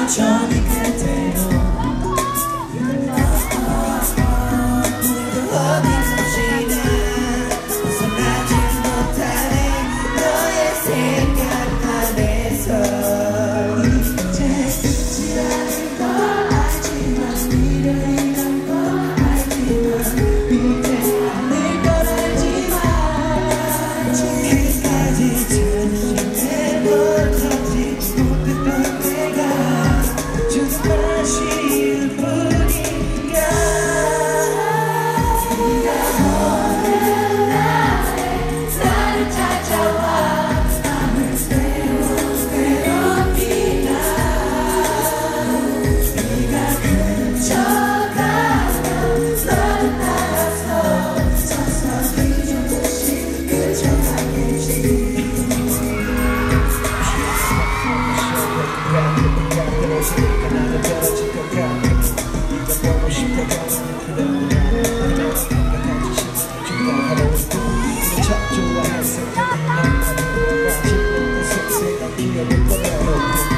여전히 그대로 어디까지나 벗어나지 못하네 너의 생각 안에서 이제 듣지 않을 걸 알지만 미련이란 걸 알지만 이제 않을 걸 알지만 끝까지 전심해 못하지 못했던 내가 정말 싫을 뿐인가 오늘 나를 찾아와 맘을 괴롭히다 네가 그쳐가면 너를 따라서 서서히 조금씩 그쳐가겠지 나를 떨어질 것 같아 네가 보고 싶어가는 그런 나를 같이 싶어하고 참 좋아할 생각이 난 아니고 마치 모든 속세가 기억을 꺼내놓고